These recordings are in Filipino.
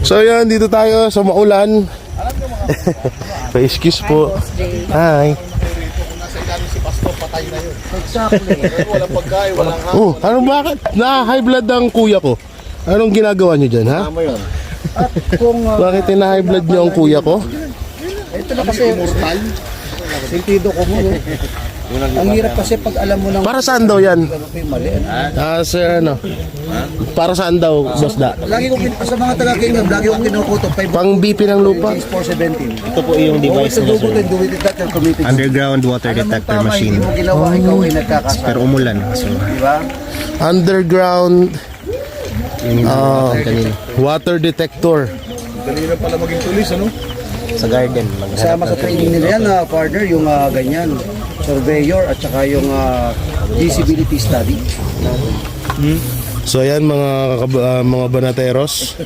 So yan, dito tayo sa maulan. Pa-excuse po. Hi. Walang pagkain, walang hapon. Oh, anong bakit? Na-high blood ang kuya ko. Anong ginagawa niyo dyan, ha? Tama yun. At kung Bakit na-high blood niyo ang kuya ko? ito na kasi Immortal. sentido ko mo. Ang hirap kasi pag alam mo ng Para saan daw yan? mali. Sir, ano? Para saan daw, boss da? Lagi ko sa mga taga-Kingdom, lagi ko kinukutok Pang BP ng lupa? 417. Ito po yung device Ito niya, dugo sir. din, duwit that you're committed. Underground water detector machine. Hindi mo ginawa, ikaw ay nagkakasal. Pero umulan. So, Di ba? Underground yun yung kanina. water detector. Dali na pala maging tulis, ano? Sa garden. Kasama sa training nila yan, partner, yung ganyan, surveyor at saka yung disability study. So ayan mga banateros.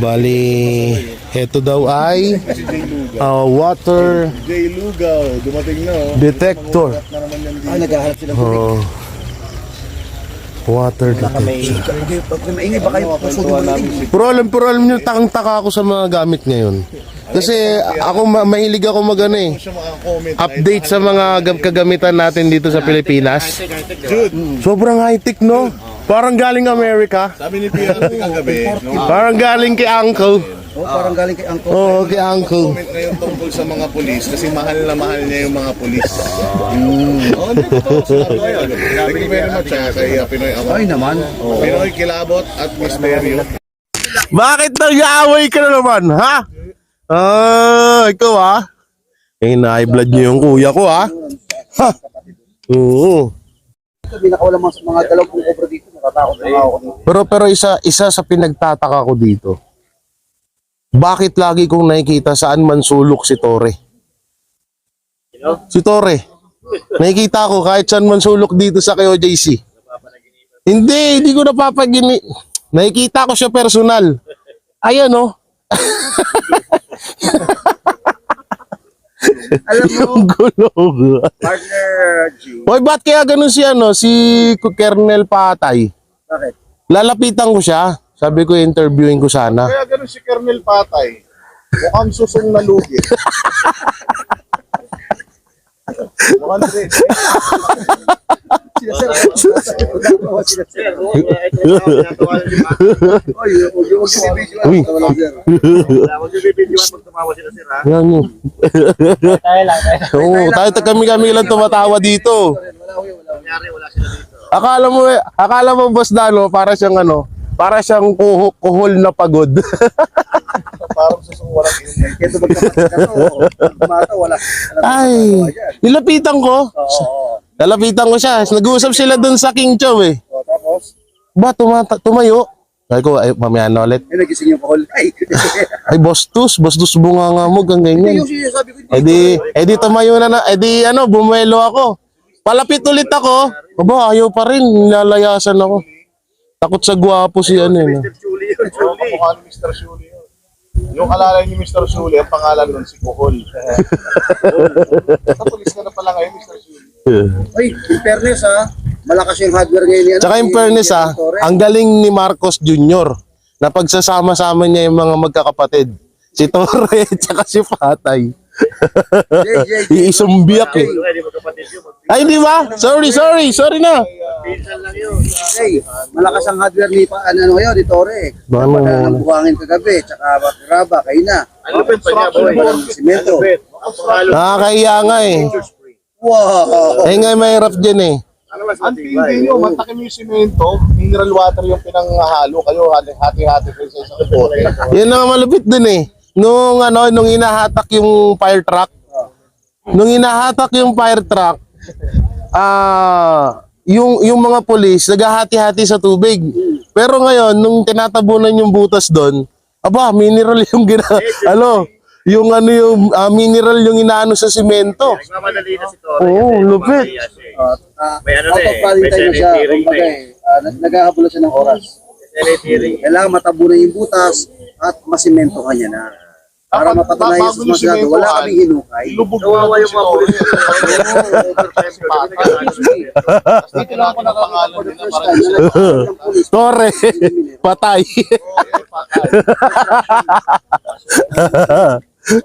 Bali, ito daw ay water Jay Lugaw, dumating na, oh. detector. Na naman yan dito. Naghahanap sila ng Oh. Water detector. Pag maingay ba kayo puso namin? Pero alam nyo, takang-taka ako sa mga gamit ngayon. Kasi ako mahilig ako magano eh. Siya makakomment. Update sa mga kagamitan natin dito sa Pilipinas. Sobrang high-tech, no? Parang galing Amerika. Sabi ni Pia kagabi, no? Parang galing kay Uncle. Oh, parang galing kay Angko. Oo, kay Uncle. Comment ngayon tungkol sa mga pulis kasi mahal na mahal niya yung mga pulis. Oh, hindi ko to. Thank you very much kay Pinoy Award. Ay naman. Pinoy Kilabot at Misterio. Bakit nag-aaway ka na naman, ha? Ikaw ha? Na-high blood niyo yung kuya ko, ha? Ha? Oo. Pinakawalan mga dalawang obra dito, natatakot na ako dito. Pero isa sa pinagtataka ko dito. Bakit lagi kong nakikita saan man sulok si Tore? Si Tore. Nakikita ko kahit saan man sulok dito sa KOJC. Hindi ko napapagini. Nakikita ko siya personal. Ayan, oh. Alam mo, Ang gulo. partner G. Hoy, ba't kaya ganun si Colonel Patay? Bakit? Lalapitan ko siya. Sabi ko, interviewin ko sana. Kaya ganun si Colonel Patay. Mukhang susong na lugi. Mukhang rin. Uy. Yan yun. Oo, kami lang tumatawa dito. Akala mo boss Dano, para siyang kuhol na pagod. Parang susong walang ilong. Kaya mata, wala. Ay, nilapitan ko. Nalapitan ko siya. Nag-uusap sila dun sa King Chow eh. Tapos, Ba, tumayo? Sabi ko, ay, mamaya na ulit. nagising yung kahol. Ay, Bostus bunga nga mo, ganyan. Yung sinasabi ko, Di tumayo na, bumuelo ako. Palapit ulit ako. Aba, ayaw pa rin, nilalayasan ako. Takot sa gwapo si ano eh. Oo, kamukha ni Mr. Shuli yun. Yung alalay ni Mr. Shuli, ang pangalan nun si Kuhol. Kapulis ka na pala ngayon, Mr. Shuli. ay, in fairness malakas yung hardware ngayon yan. Tsaka in fairness ang galing ni Marcos Jr. na pagsasama-sama niya yung mga magkakapatid. Si Torre, tsaka si Patay. Iisumbiyak eh. Ay, di ba? Sorry na. Hey, malakas ang hardware ni ngayon, ni Tore. Ano? Padala ng buhangin kagabi, tsaka raba, kayo na. Simento. Nakakahiya nga eh. Wow! Eh nga mahirap dyan eh. Ang tindi nyo, mantakin mo yung simento, mineral water yung pinanghalo kayo, hati-hati kayo sa isang bote. Yan ang malupit dun eh. Nung hinahatak yung fire truck. Yung mga pulis naghahati-hati sa tubig. Pero ngayon, nung tinatabunan yung butas doon, aba, mineral yung mineral yung inaano sa simento. Nagmamadali na si Tore. Oo, lupit. Out of quality time na siya. Kumbaga naghahabol siya ng oras. Kailangan matabunan yung butas at masimento kanya na. Para mapatunayan sa mga wala kaming hinukay. Lubog na yung mga pulis. Dito lang ako nakapangalan nila para Tore, patay.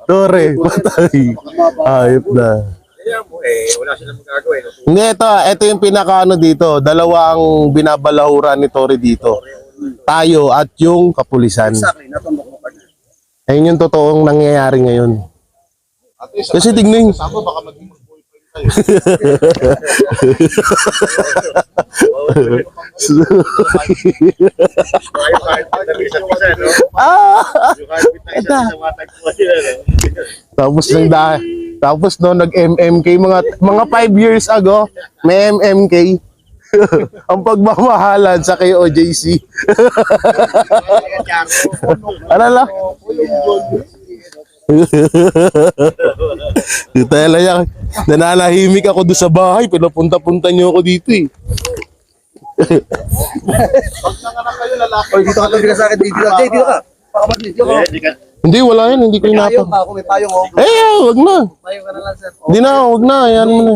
Tore, patay. Ayop na. Wala silang magagawa eh. Hindi, ito yung pinakaano dito. Dalawa ang binabalahuran ni Tore dito. Tayo at yung kapulisan. Exactly, natumbok mo partner. Ayun yung totoong nangyayari ngayon. Kasi tignan. Kasama baka maging boyfriend kayo. Tapos tapos no nag-MMK mga 5 years ago, may MMK. Ang pagmamahalan sa KOJC. Alala? Tala yan. Nananahimik ako doon sa bahay. Pinapunta-punta niyo ako dito eh. Oy, dito ka tabi sa akin, dito ka. Jay, dito ka. Pakabalik, dito ka. Hindi, wala yan. Hindi ko Payong inapa. pa ako, may payong oh. Wag na. Payong ka na lang, sir. Hindi na, wag na. Yan mo na.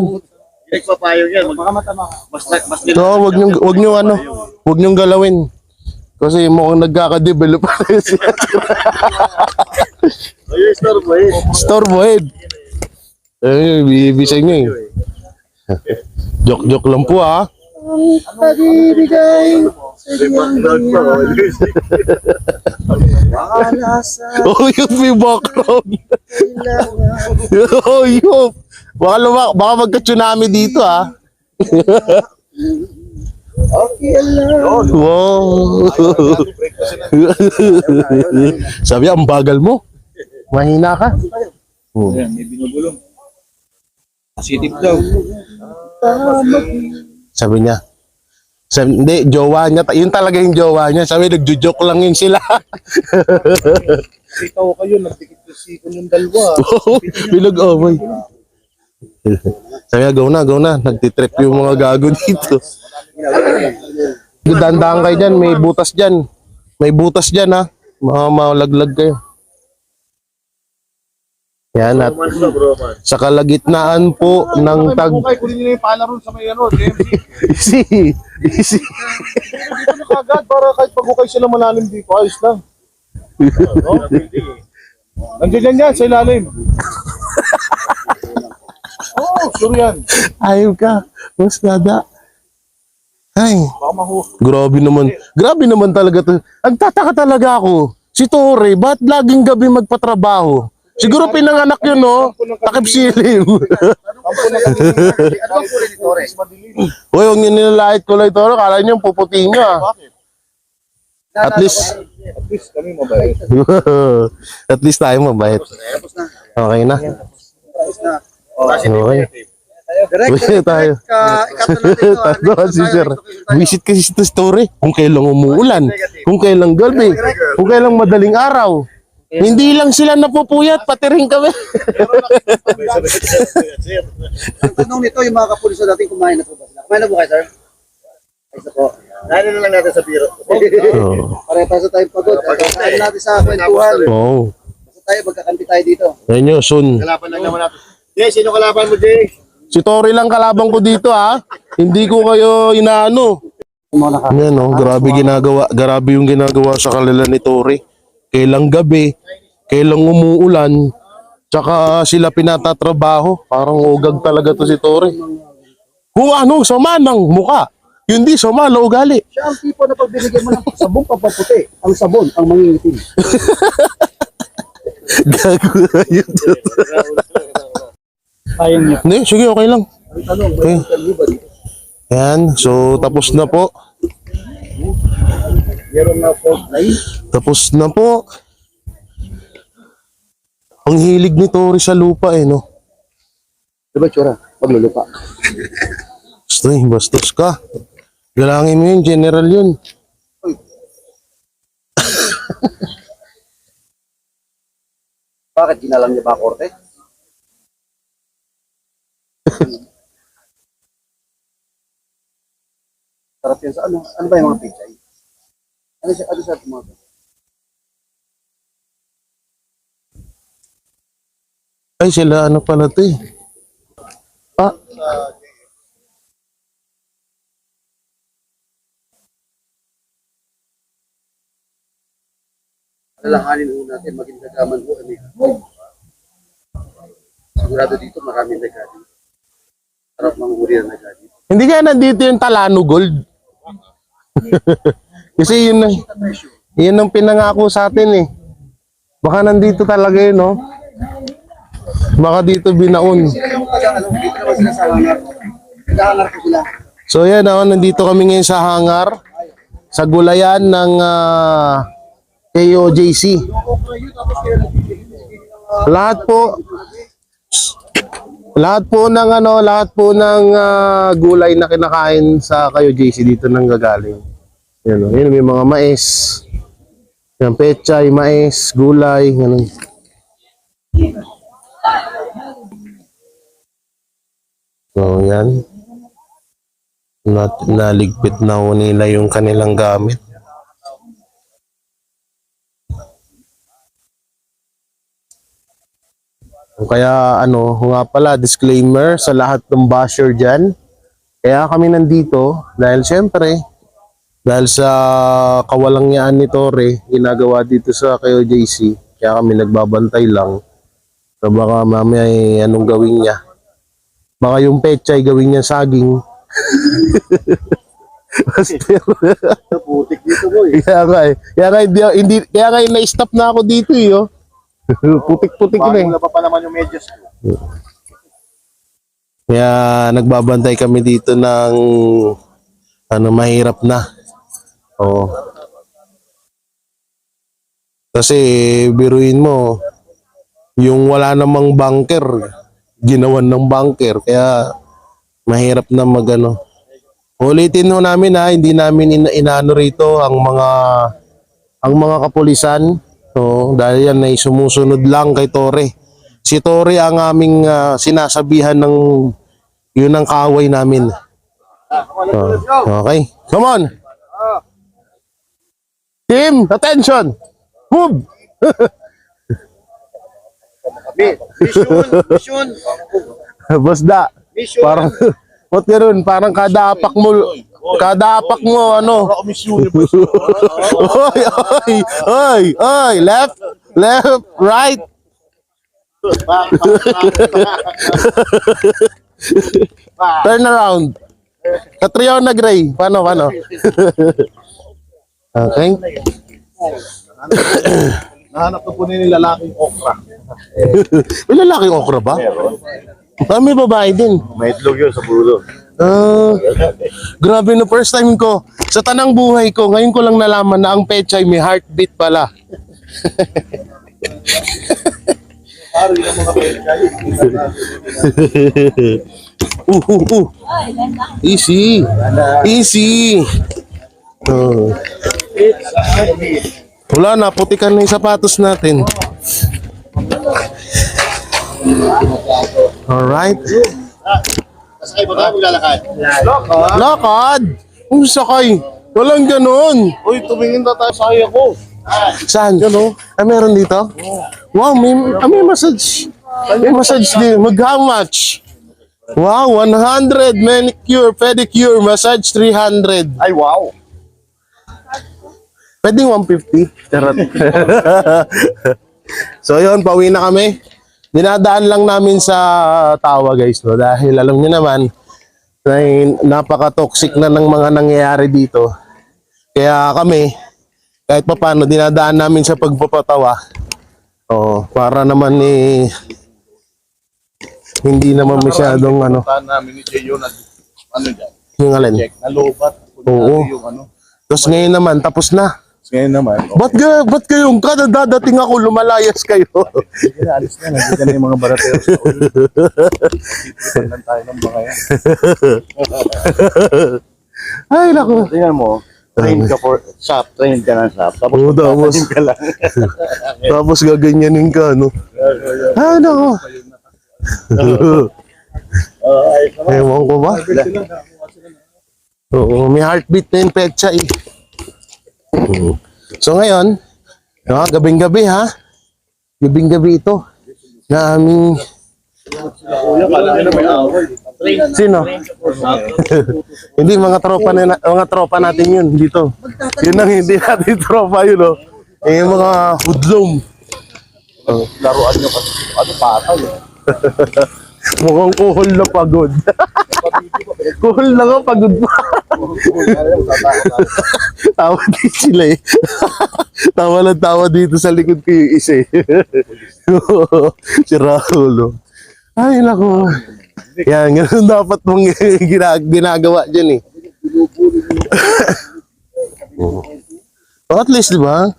Nagpapayong yan. Makamatama ka. Mas No, wag niyong galawin. Kasi mukhang nagkaka-develop pa rin siya. Ayun, store mo eh. Stormhead. Bibisay niyo eh. Joke lang po ah. Pag-ibigay. Oh, yung may background. Oh, yung. Baka magka-tsunami dito ah. Wow. Sabi, ang bagal mo. Mahina ka. Oh. May binubulong. Positive daw. Sabi niya. Hindi, jowa niya. Yun talaga yung jowa niya. Sabi, nagjo-joke lang yun sila. Ikaw kayo, nagdikit-sikon yung dalawa. Pinag-away. Sabi niya, go na. Nagtitrip yung mga gago dito. Dandaan kayo dyan, may butas dyan. May butas dyan ha. Malaglag kayo. Yan at sa kalagitnaan po ng tag... Kung kayo, kunin nyo na yung pala ron sa may ano, JMC. Easy. Dito na kagad para kahit pag-ukay sila malalim dito, ayos lang. Nandiyan yan sa ilalim. Oo, sure yan. Ayaw ka. Mas nada. Ay, Baka mahu. Grabe naman talaga to. Nagtataka talaga ako. Si Tore, ba't laging gabi magpatrabaho? Siguro pinanganak yun, no? Takip silim. Ano ang kulay ni Torres? Uy, huwag nyo nilalait kulay Tore. Kala nyo puputiin nyo, ah. At least, At least kami mabait. at least tayo mabait. Tapos na. Okay na. Tapos na. Okay. Direct, Uy, tayo. Ikat na natin ito. Tandaan si Sir. Visit kasi si Tore. Kung kailang umuulan, kung kailang gabi, kung kailang madaling araw. Hindi lang sila napupuyat, pati rin kami. Ang tanong nito, yung mga kapuliso dating kumain na po ba sila? Kumain na po kayo, sir? Isa po. Dahil na lang natin sa biro. Pare-paso tayong pagod. Kain natin sa kwentuhan. Oo. Basta tayo, magkakampi tayo dito. Ayun yun, soon. Kalaban lang naman natin. Jay, sino kalaban mo, Jay? Si Tore lang kalabang ko dito, ha. Hindi ko kayo inaano. Yan, oh, grabe yung ginagawa sa kanila ni Tore. Kailang gabi, kailang umuulan, tsaka sila pinatatrabaho. Parang ugag talaga to si Tore. Kung ano, sama ng muka. Yun di, sama na ugali. Siya ang tipo na pag binigyan mo ng sabon papaputi, ang sabon, ang mangingitim. Gago yun. Ayaw niya. Hindi, sige, okay lang. Ang tanong, Okay. may interview ba dito? Yan, so tapos na po. Meron na po ay Tapos na po. Ang hilig ni Tore sa lupa eh, no? diba tsura? Paglulupa. Bastos ka. Galangin mo yun, general yun. Bakit ginalang niya ba korte? Sarap yan sa ano? Ano ba yung mga pichay? Ano siya mga Ay, sila ano pala to eh. Ah, Alanganin ho natin, maging nagaman ho kami. Sigurado dito maraming nagadi. Harap manghuri ang nagadi. hindi kaya nandito yung Talano Gold. Kasi yun ang pinangako sa atin eh. Baka nandito talaga yun, no? Baka dito binaon. Sila yung dito naman sila sa hangar. Naghahangar ko sila. So yan, nandito kami ngayon sa hangar. Sa gulayan ng KOJC. Lahat po ng gulay na kinakain sa KOJC dito nang gagaling. Yan, yun, may mga mais. Yan, pechay, mais, gulay, ganun. So, yan. Naligpit na ho nila yung kanilang gamit. Kaya nga pala, disclaimer sa lahat ng basher dyan. Kaya kami nandito dahil syempre, dahil sa kawalangyaan ni Torre, ginagawa dito sa KOJC, kaya kami nagbabantay lang. So baka mamaya anong gawin niya. Baka yung pechay gawin niya saging. Putik dito mo eh. Kaya nga na-stop na ako dito eh. Oh. Putik-putik na eh. Wala pa naman yung medyas ko. Kaya nagbabantay kami dito ng mahirap na. Oo. Kasi biruin mo, yung wala namang bunker, ginawan ng bunker, kaya mahirap na magano. Ulitin ho namin hindi namin inaano rito ang mga kapulisan. So, dahil yan ay sumusunod lang kay Torre. Si Torre ang aming sinasabihan ng yun ang kaaway namin. Okay, come on. Team, attention. Move. Mission. Basta. Mission. Parang what ganoon, parang kada apak mo oy, left, right. Turn around. Catriona Gray. Paano? Okay. Nahanap na po nila lalaking okra. May lalaking okra ba? May babae din. May itlog yun sa bulo. Grabe no, first time ko sa tanang buhay ko, ngayon ko lang nalaman na ang pechay may heartbeat pala. Easy. Wala na, putikan na yung sapatos natin. Alright. Masakay ba tayo maglalakad? Lakad? Sakay. Walang ganon. Uy, tumingin na tayo sa kaya ko. Saan? Ay, meron dito? Wow, may massage. May massage din. How much? Wow, 100. Manicure, pedicure, massage 300. Ay, wow. Pwedeng 150. Charot. So yun, pauwi na kami. Dinadaan lang namin sa Tawa guys, no? Dahil alam niyo naman, napaka-toxic na ng mga nangyayari dito. Kaya kami, kahit pa paano, dinadaan namin sa pagpapatawa. Para naman hindi naman masyadong Puntahan namin ni Jeyo na dyan. yung alin. Check na lobat. Oo. Yung Tapos ngayon naman, tapos na. Ngayon naman. Ba't kayong kada dadating ako, lumalayas kayo? Sige na, alis na. Nandiyan na yung mga baratero sa ulo. Ipitan lang tayo ng mga yan. Ay, naku. Tingnan mo, train ka for shop, train ka ng shop. Tapos Oo, tapos. magtatanim ka lang. Tapos gaganyanin ka, no? Ay, naku. Ewan ko ba? Oo, may heartbeat na yung petsa eh. So ngayon, gabing-gabi ha? Gabing-gabi ito. na aming... Sino? Hindi, mga tropa natin yun dito. Yun ang hindi natin tropa yun, oh. Eh, mga hoodlum. Laruan nyo kasi. Ano patay eh. Mukhang kuhol na pagod. Kuhol na nga, pagod pa. Tawa din sila eh. Tawa lang tawa dito sa likod ko yung isa eh. Si Raul, oh. Ay, nako. Yan, ganun dapat mong ginagawa dyan eh. Oh, at least, di ba?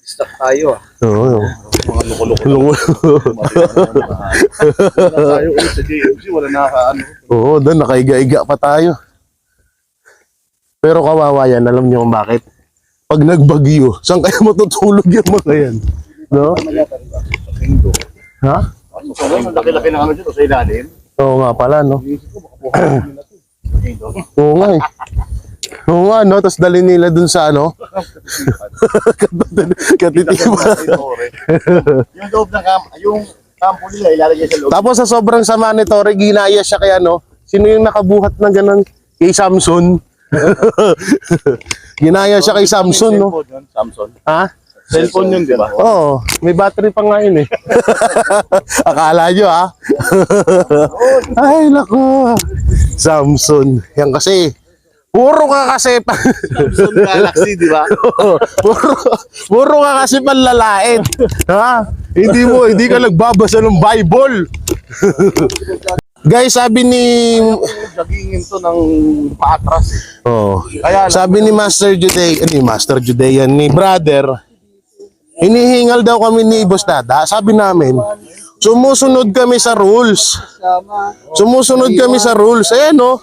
Stop tayo ah. Oo. Mga loko-loko. Tayo ulit sa JMC, wala nakaano. Oo, doon nakaiga-iga pa tayo. Pero kawawa yan, alam niyo kung bakit? Pag nagbagyo, saan kayo matutulog yung mga yan? No? Ha? Laki-laki na ano dito sa ilalim. Oo nga pala, no? Oo nga eh. Oo nga, no? Tapos dali nila dun sa ano? Katitiba. Yung loob ng yung kampo nila ilalagay sa loob. Tapos sa sobrang sama ni Torre, ginaya siya kay ano? Sino yung nakabuhat ng ganun? Kay Samson. Ginaya siya kay Samson, no? Samson. Ha? Cellphone yun, di ba? Oo, may battery pa nga yun eh. Akala nyo ha? Ay, nako. Samson. Yan kasi. Puro ka kasi. Samsung Galaxy, di ba? puro ka kasi panlalait. Ha? Hindi ka nagbabasa ng Bible. Guys, sabi ni... Sagingin to ng paatras. Oh, sabi ni Master Judean, ni Brother, hinihingal daw kami ni Boss Dada. Sabi namin, sumusunod kami sa rules. Sumusunod kami sa rules. Ayan o.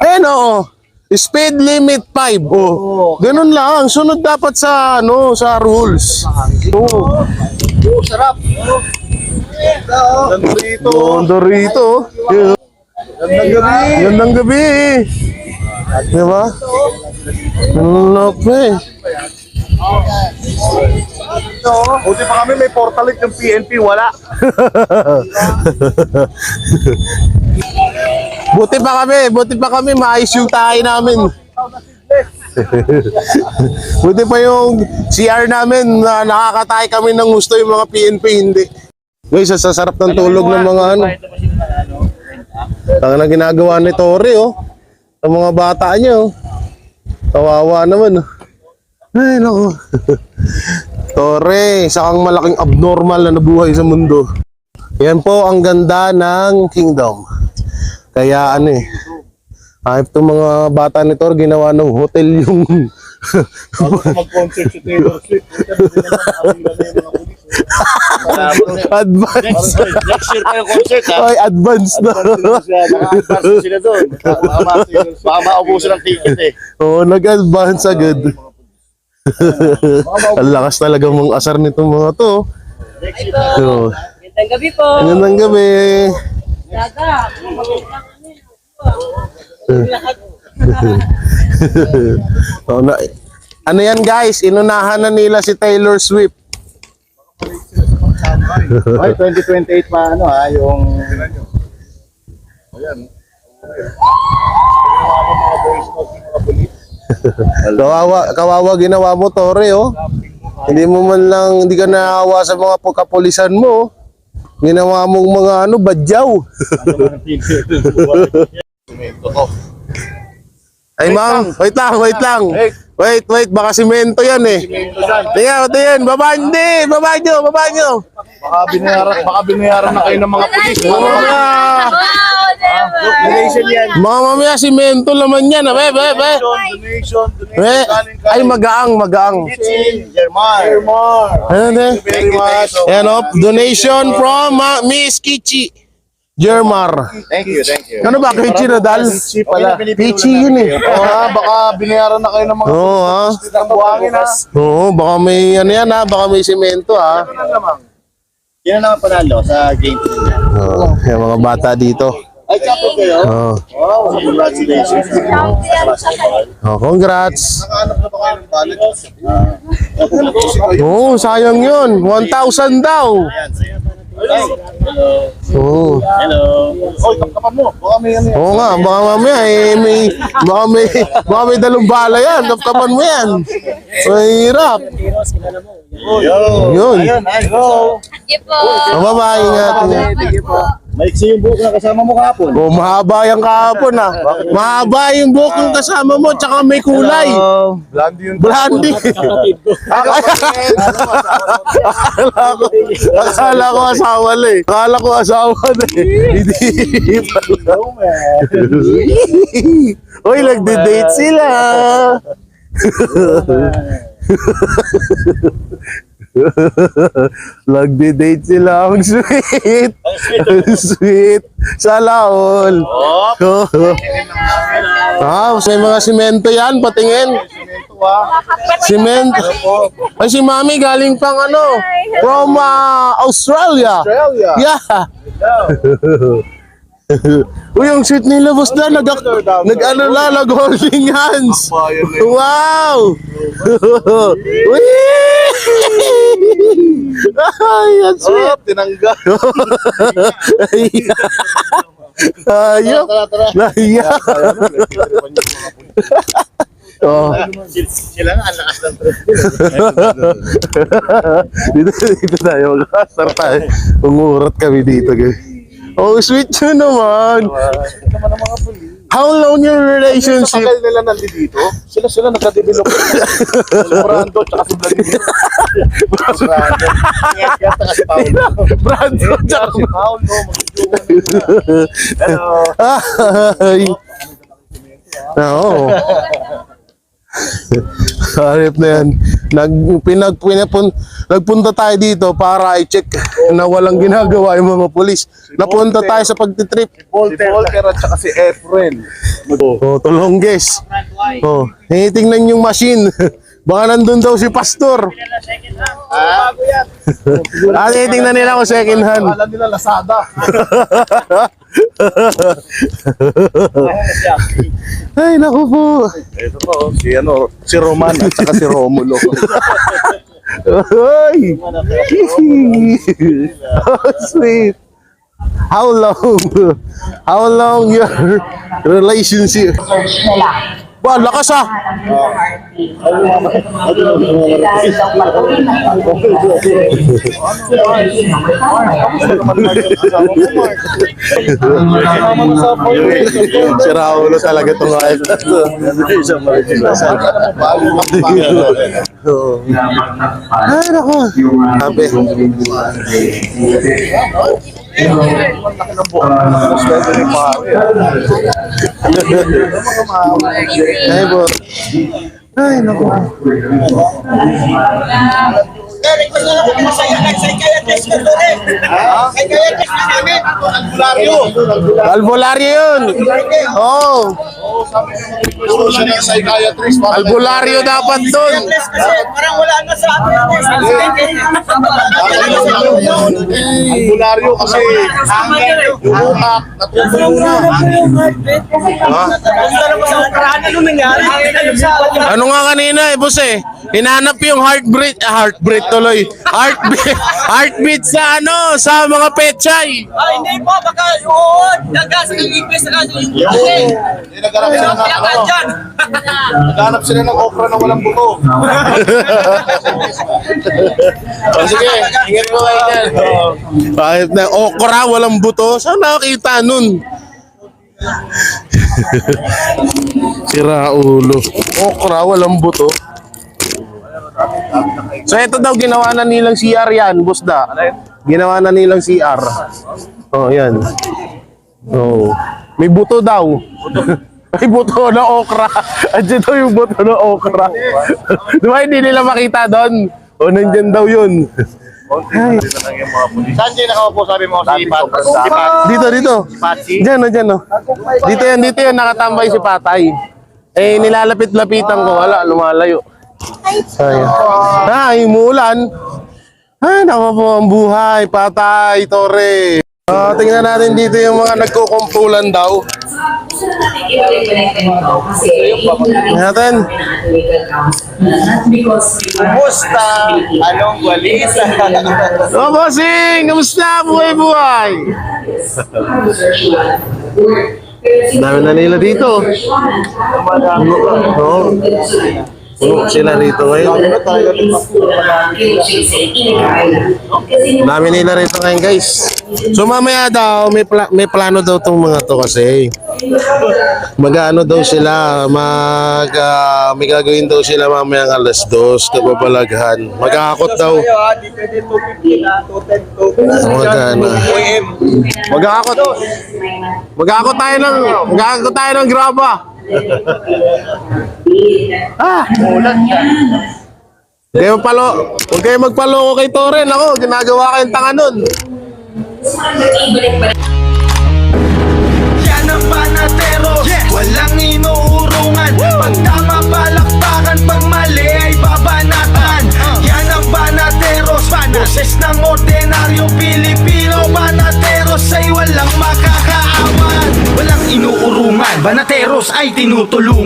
Ayan o. Speed limit 5. Oh. Ganun lang. Sunod dapat sa sa rules. Oh. Sarap. Nandito. Ganda rito. Gandang gabi. Gandang gabi. Diba? Lopez. Buti pa kami may portalit ng PNP, wala. Buti pa kami maayos yung tayo namin. Buti pa yung CR namin na nakakatay kami ng gusto, yung mga PNP hindi. Guys, sasarap ng tulog ng mga ano. Ang na ginagawa ni Torre, oh. Ang mga bata niya, oh. Kawawa naman, oh. Ay, naku. Torre, isa kang malaking abnormal na nabuhay sa mundo. Yan po ang ganda ng Kingdom. Kaya ano eh, hype itong mga bata ni Torre, ginawa ng hotel yung... Mag-concert si Taylor Swift. Advance. Next year tayo concert, ha? Ay, advance na. Naka-advance sila doon. Baka maubusan ng ticket, eh. Oo, nag-advance agad. Ang lakas talaga mong asar nitong mga to. So, Magandang gabi po. ngayong gabi. Daga. Oh, ano yan guys, inunahan na nila si Taylor Swift. Ay, 2028 pa ano ha, yung... Ayan. Kawawa ginawa mo, Torre, oh. Hindi ka naawa sa mga pagkapulisan mo. Ginawa mong mga badyaw. Ay, ma'am, wait lang. Wait, baka simento yan eh. Tingnan, baba nyo. Baka binayaran na kayo ng mga pulis. Donation yan. Mga mamaya, simento naman yan. Donation. Ay, magaang. Germar. Ano na? Very much. Ayan, donation from Miss Kichi Germar. Thank you. Ano ba, Kichi Nadal? Pala. Kichi yun eh. Baka binayaran na kayo ng mga Oo, ha? ng buhangin, ha? Oo, baka may baka may simento, ha? Yan naman panalo sa game niya. Oo, yung mga bata dito. Ay, kapit kayo? Oh. Wow, congratulations. Oh, congrats. Nakahanap na ba kayo ng ballot? Oh, sayang yun. 1,000 daw. Oh. Hello. Oy, kapkapan mo. Baka may ano yan. Oo nga, baka mamaya baka may dalumbala yan. Kapkapan mo yan. Mahirap. Yun. Ayun, hello. Sige po. Bye-bye, ingat. Maiksi yung buhok na kasama mo kahapon. Oh, mahaba yung kahapon ah. Mahaba yung buhok ng kasama mo, tsaka may kulay. Blondie yun. Blondie. Akala ko asawa na eh. Akala ko asawa na eh. Hindi pala. Uy, nagde-date sila. Nagde-date sila. Ang sweet. Ang sweet. Sana all. Ah, may mga simento yan. Patingin. Simento. Ay, si Mami galing pang ano? From Australia. Australia. Yeah. Uy, ang sweet nila, boss na. Nag-ano lang, nag-holding hands. Wow! Uy! Ay, ang sweet. Oh, tinanggal. Ayok. Nahiya. Oh. Sila nga, ang lakas ng trip. Dito tayo. Mag-asar tayo. Umurat kami dito, guys. Oh, sweet yun naman. How long your relationship? Tagal nila nandito. Sila nagka-develop. Brando, tsaka si Vladimir. Brando. Tsaka si Paolo. Brando, tsaka Si Paolo. Hello. Ay. Oo. Harip na yan. Nagpunta tayo dito para i-check na walang ginagawa yung mga polis. Napunta tayo sa pagtitrip. Volker at tsaka si Efren. Oh, tulongges. Oh, tingnan yung machine. Baka nandun daw si Pastor. Tingnan nila kung second hand. Alam nila Lazada. Ay, naku po. Ito po, si Roman at saka si Romulo. Ay! Oh, sweet. How long your relationship? Wah, lakas ah! Si Raulo talaga itong ayos na ito. Ay, naku. Sabi. Ay, bo. Ay, naku. Albularyo yun. Oh. Siya ng psychiatrist. Albularyo dapat doon. Parang wala na sa atin. Albularyo kasi yung utak natutunaw na. Ano nga kanina eh, boss eh. Hinanap yung heartbeat tuloy. Heartbeat sa ano, sa mga pechay. Hindi po, baka yun. Nagas ng ipis na kasi yung Naghanap sila ng okra na walang buto. Sige, ingat mo kayo dyan. Kahit na okra, walang buto. Saan nakakita nun? Sira ulo. Okra, walang buto. So ito daw ginawa na nilang CR yan, boss da. Ginawa na nilang CR. Oh, yan. Oh. May buto daw. May buto na okra. Andiyan daw yung buto na okra. Di ba hindi nila makita doon? O nandyan daw yun. Ay. Saan kayo nakaupo, sabi mo, si Pat? Dito. Patsy? Diyan, oh. Dito yan, nakatambay si Patay. Eh, nilalapit-lapitan ko, wala, lumalayo. Sayang. Ay, umuulan. Ay, naku po ang buhay, Patay, Tore. Tingnan natin dito yung mga nagkukumpulan daw. Tingnan natin. Kumusta? Anong balita? Oh, bossing! Kamusta? Buhay-buhay! Dami na nila dito. Oo. Puno sila rito ngayon. Dami nila rito ngayon, guys. So mamaya daw, may plano daw tong mga to kasi. Mag-ano daw sila, may gagawin daw sila mamaya ng alas 2 na babalaghan. Mag-aakot daw. Mag-aakot tayo ng graba. Huwag kayo magpaloko kay Toren. Ako, ginagawa kayong tanga nun. Yan ang Banateros, walang inuurungan. Pag tama palakpakan, pag mali ay babanatan. Yan ang Banateros, boses ng ordinaryong Pilipino. Banateros ay walang makakaawan, walang inuurungan. Banateros ay tinutulungan.